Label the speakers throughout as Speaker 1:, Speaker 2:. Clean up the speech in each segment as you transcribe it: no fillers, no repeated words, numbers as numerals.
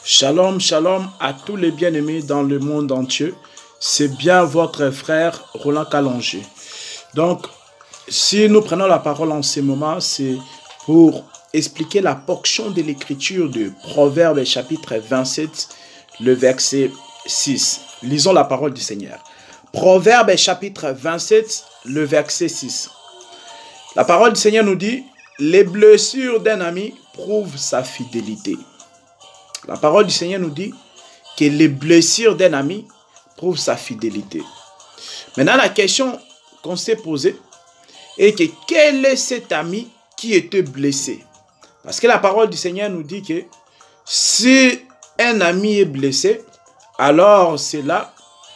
Speaker 1: Shalom, shalom à tous les bien-aimés dans le monde entier. C'est bien votre frère Roland Kalonji. Donc, si nous prenons la parole en ce moment, c'est pour expliquer la portion de l'écriture de Proverbes chapitre 27, le verset 6. Lisons la parole du Seigneur. Proverbes chapitre 27, le verset 6. La parole du Seigneur nous dit, « Les blessures d'un ami prouvent sa fidélité. » La parole du Seigneur nous dit que les blessures d'un ami prouvent sa fidélité. Maintenant, la question qu'on s'est posée est que quel est cet ami qui était blessé? Parce que la parole du Seigneur nous dit que si un ami est blessé, alors cela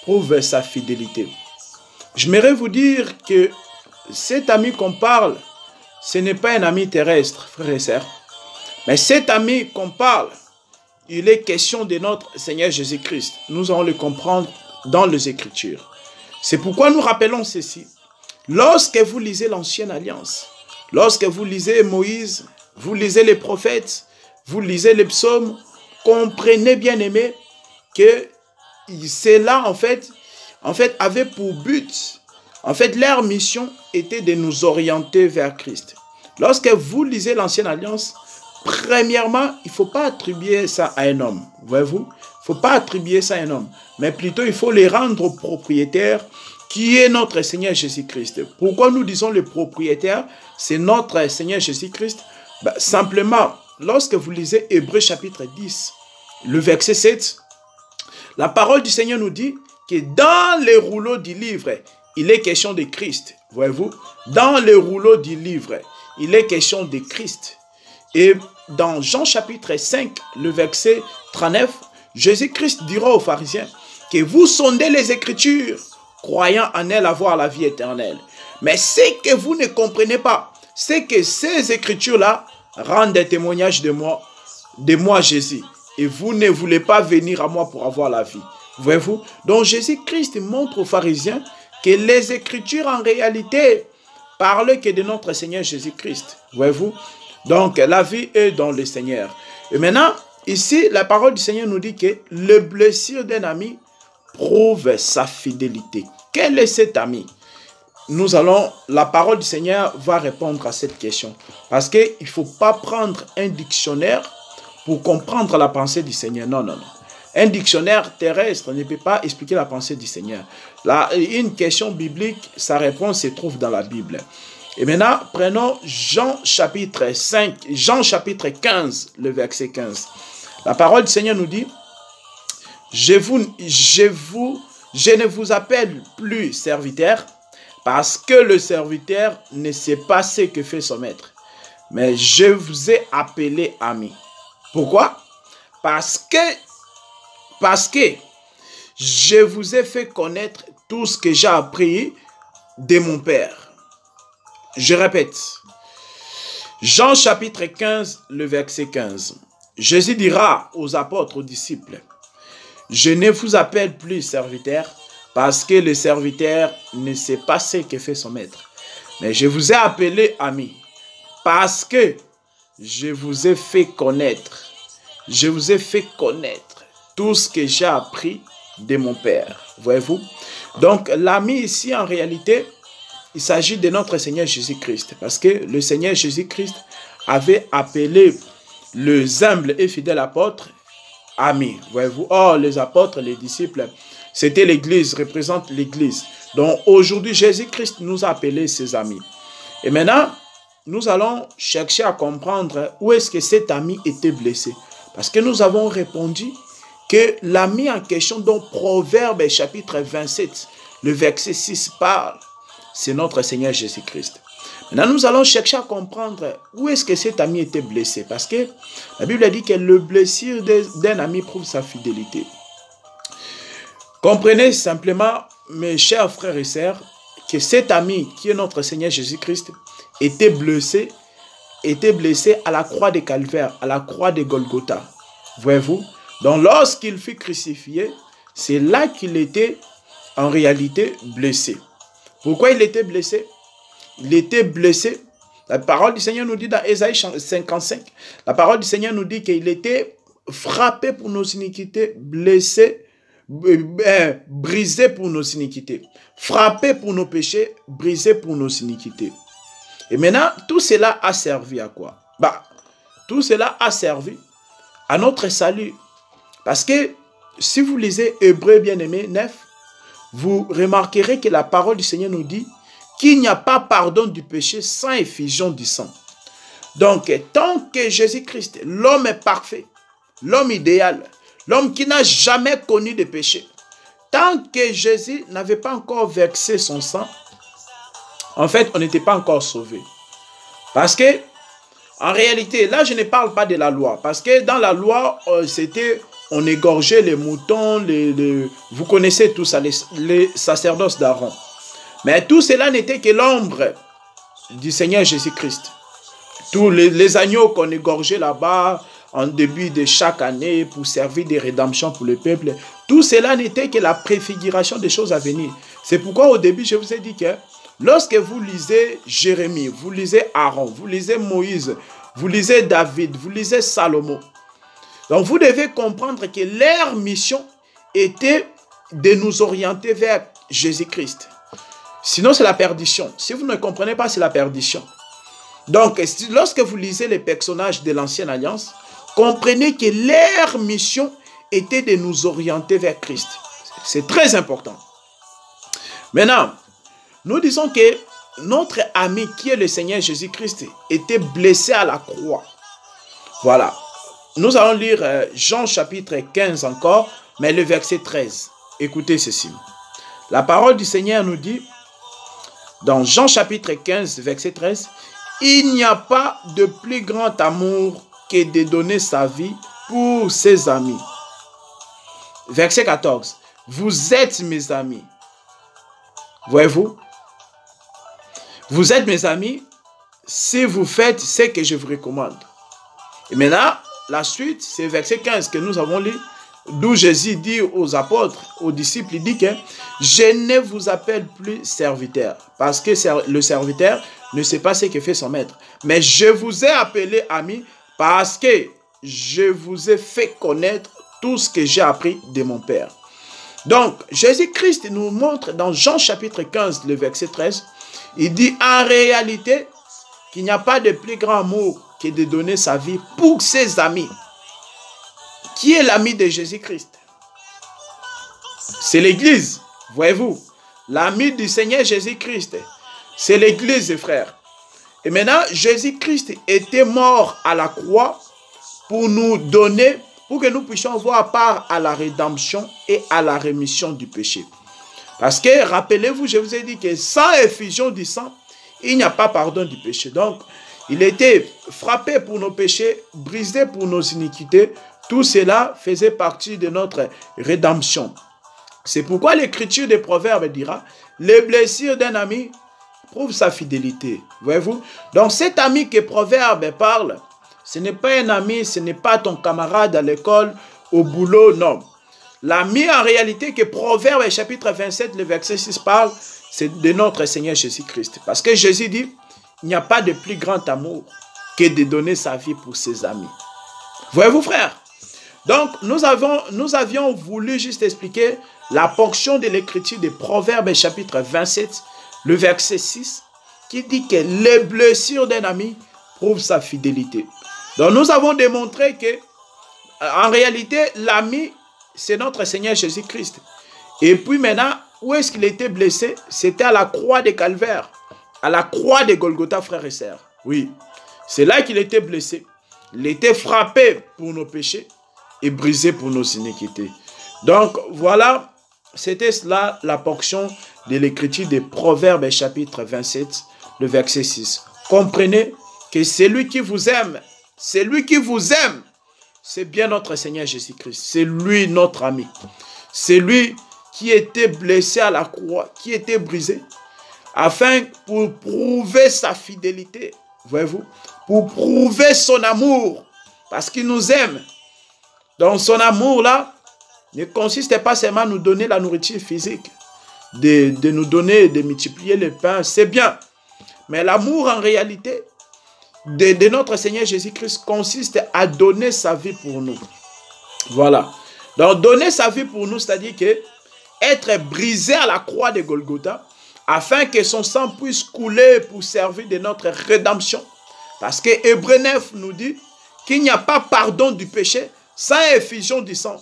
Speaker 1: prouve sa fidélité. J'aimerais vous dire que cet ami qu'on parle, ce n'est pas un ami terrestre, frères et sœurs. Mais cet ami qu'on parle, il est question de notre Seigneur Jésus-Christ. Nous allons le comprendre dans les Écritures. C'est pourquoi nous rappelons ceci. Lorsque vous lisez l'Ancienne Alliance, lorsque vous lisez Moïse, vous lisez les prophètes, vous lisez les psaumes, comprenez bien aimé que cela en fait avait pour but, leur mission était de nous orienter vers Christ. Lorsque vous lisez l'Ancienne Alliance, premièrement, il ne faut pas attribuer ça à un homme. Voyez-vous? Il ne faut pas attribuer ça à un homme. Mais plutôt, il faut les rendre au propriétaire qui est notre Seigneur Jésus-Christ. Pourquoi nous disons le propriétaire? C'est notre Seigneur Jésus-Christ. Simplement, lorsque vous lisez Hébreux chapitre 10, le verset 7, la parole du Seigneur nous dit que dans les rouleaux du livre, il est question de Christ. Voyez-vous? Dans les rouleaux du livre, il est question de Christ. Et dans Jean chapitre 5, le verset 39, Jésus-Christ dira aux pharisiens que vous sondez les Écritures, croyant en elles avoir la vie éternelle. Mais ce que vous ne comprenez pas, c'est que ces Écritures-là rendent des témoignages de moi Jésus. Et vous ne voulez pas venir à moi pour avoir la vie. Voyez-vous? Donc Jésus-Christ montre aux pharisiens que les Écritures en réalité parlent que de notre Seigneur Jésus-Christ. Voyez-vous? Donc, la vie est dans le Seigneur. Et maintenant, ici, la parole du Seigneur nous dit que le blessure d'un ami prouve sa fidélité. Quel est cet ami? La parole du Seigneur va répondre à cette question. Parce qu'il ne faut pas prendre un dictionnaire pour comprendre la pensée du Seigneur. Non, non, non. Un dictionnaire terrestre ne peut pas expliquer la pensée du Seigneur. Là, une question biblique, sa réponse se trouve dans la Bible. Et maintenant, prenons Jean chapitre 15, le verset 15. La parole du Seigneur nous dit, je ne vous appelle plus serviteur, parce que le serviteur ne sait pas ce que fait son maître. Mais je vous ai appelé ami. Pourquoi? Parce que je vous ai fait connaître tout ce que j'ai appris de mon Père. Je répète, Jean chapitre 15, le verset 15. Jésus dira aux apôtres, aux disciples, « Je ne vous appelle plus serviteur, parce que le serviteur ne sait pas ce que fait son maître. Mais je vous ai appelé ami, parce que je vous ai fait connaître. Je vous ai fait connaître tout ce que j'ai appris de mon Père. » Voyez-vous? Donc, l'ami ici, en réalité, il s'agit de notre Seigneur Jésus-Christ. Parce que le Seigneur Jésus-Christ avait appelé les humbles et fidèles apôtres amis. Voyez-vous? Or, les apôtres, les disciples, c'était l'Église, représentent l'Église. Donc, aujourd'hui, Jésus-Christ nous a appelés ses amis. Et maintenant, nous allons chercher à comprendre où est-ce que cet ami était blessé. Parce que nous avons répondu que l'ami en question, dont Proverbes chapitre 27, le verset 6 parle, c'est notre Seigneur Jésus-Christ. Maintenant, nous allons chercher à comprendre où est-ce que cet ami était blessé. Parce que la Bible dit que le blessure d'un ami prouve sa fidélité. Comprenez simplement, mes chers frères et sœurs, que cet ami qui est notre Seigneur Jésus-Christ était blessé à la croix de Calvaire, à la croix de Golgotha. Voyez-vous? Donc, lorsqu'il fut crucifié, c'est là qu'il était en réalité blessé. Pourquoi il était blessé? Il était blessé. La parole du Seigneur nous dit dans Ésaïe 55, la parole du Seigneur nous dit qu'il était frappé pour nos iniquités, blessé, brisé pour nos iniquités. Frappé pour nos péchés, brisé pour nos iniquités. Et maintenant, tout cela a servi à quoi? Tout cela a servi à notre salut. Parce que si vous lisez Hébreux bien-aimé 9, vous remarquerez que la parole du Seigneur nous dit qu'il n'y a pas pardon du péché sans effusion du sang. Donc, tant que Jésus-Christ, l'homme est parfait, l'homme idéal, l'homme qui n'a jamais connu de péché, tant que Jésus n'avait pas encore versé son sang, en fait, on n'était pas encore sauvé. Parce que, en réalité, là, je ne parle pas de la loi. Parce que dans la loi, on égorgeait les moutons, vous connaissez tout ça, les sacerdoces d'Aaron. Mais tout cela n'était que l'ombre du Seigneur Jésus-Christ. Tous les agneaux qu'on égorgeait là-bas, en début de chaque année, pour servir de rédemption pour le peuple, tout cela n'était que la préfiguration des choses à venir. C'est pourquoi au début, je vous ai dit que lorsque vous lisez Jérémie, vous lisez Aaron, vous lisez Moïse, vous lisez David, vous lisez Salomon, donc vous devez comprendre que leur mission était de nous orienter vers Jésus-Christ. Sinon, c'est la perdition. Si vous ne comprenez pas, c'est la perdition. Donc, lorsque vous lisez les personnages de l'Ancienne Alliance, comprenez que leur mission était de nous orienter vers Christ. C'est très important. Maintenant, nous disons que notre ami qui est le Seigneur Jésus-Christ était blessé à la croix. Voilà. Nous allons lire Jean chapitre 15 encore, mais le verset 13. Écoutez ceci. La parole du Seigneur nous dit, dans Jean chapitre 15, verset 13, « Il n'y a pas de plus grand amour que de donner sa vie pour ses amis. » Verset 14, « Vous êtes mes amis. » Voyez-vous? Vous êtes mes amis si vous faites ce que je vous recommande. Et maintenant, la suite, c'est verset 15 que nous avons lu, d'où Jésus dit aux apôtres, aux disciples, il dit que je ne vous appelle plus serviteur, parce que le serviteur ne sait pas ce que fait son maître. Mais je vous ai appelé amis parce que je vous ai fait connaître tout ce que j'ai appris de mon Père. Donc, Jésus-Christ nous montre dans Jean chapitre 15, le verset 13, il dit en réalité qu'il n'y a pas de plus grand amour que de donner sa vie pour ses amis. Qui est l'ami de Jésus-Christ? C'est l'Église, voyez-vous. L'ami du Seigneur Jésus-Christ, c'est l'Église, frères. Et maintenant, Jésus-Christ était mort à la croix pour nous donner, pour que nous puissions voir part à la rédemption et à la rémission du péché. Parce que, rappelez-vous, je vous ai dit que sans effusion du sang, il n'y a pas pardon du péché. Donc, il était frappé pour nos péchés, brisé pour nos iniquités. Tout cela faisait partie de notre rédemption. C'est pourquoi l'écriture des Proverbes dira, les blessures d'un ami prouvent sa fidélité. Voyez-vous? Donc cet ami que Proverbe parle, ce n'est pas un ami, ce n'est pas ton camarade à l'école, au boulot, non. L'ami en réalité que Proverbe chapitre 27, le verset 6 parle, c'est de notre Seigneur Jésus-Christ. Parce que Jésus dit, il n'y a pas de plus grand amour que de donner sa vie pour ses amis. Voyez-vous, frère? Donc, nous avions voulu juste expliquer la portion de l'écriture de Proverbes chapitre 27, le verset 6, qui dit que les blessures d'un ami prouvent sa fidélité. Donc, nous avons démontré que, en réalité, l'ami, c'est notre Seigneur Jésus-Christ. Et puis maintenant, où est-ce qu'il était blessé? C'était à la croix de Calvaire, à la croix de Golgotha, frères et sœurs. Oui, c'est là qu'il était blessé. Il était frappé pour nos péchés et brisé pour nos iniquités. Donc, voilà, c'était cela la portion de l'écriture des Proverbes chapitre 27, le verset 6. Comprenez que celui qui vous aime, c'est bien notre Seigneur Jésus-Christ. C'est lui notre ami. C'est lui qui était blessé à la croix, qui était brisé, afin pour prouver sa fidélité, voyez-vous, pour prouver son amour, parce qu'il nous aime. Donc son amour-là ne consiste pas seulement à nous donner la nourriture physique, de nous donner, de multiplier le pain, c'est bien. Mais l'amour en réalité de notre Seigneur Jésus-Christ consiste à donner sa vie pour nous. Voilà. Donc, donner sa vie pour nous, c'est-à-dire que être brisé à la croix de Golgotha, afin que son sang puisse couler pour servir de notre rédemption. Parce que Hébreux 9 nous dit qu'il n'y a pas pardon du péché sans effusion du sang.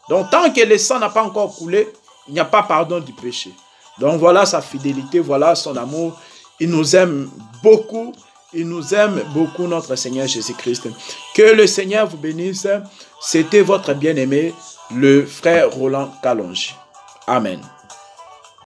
Speaker 1: Donc, tant que le sang n'a pas encore coulé, il n'y a pas pardon du péché. Donc, voilà sa fidélité, voilà son amour. Il nous aime beaucoup. Il nous aime beaucoup, notre Seigneur Jésus-Christ. Que le Seigneur vous bénisse. C'était votre bien-aimé, le frère Roland Kalonji. Amen.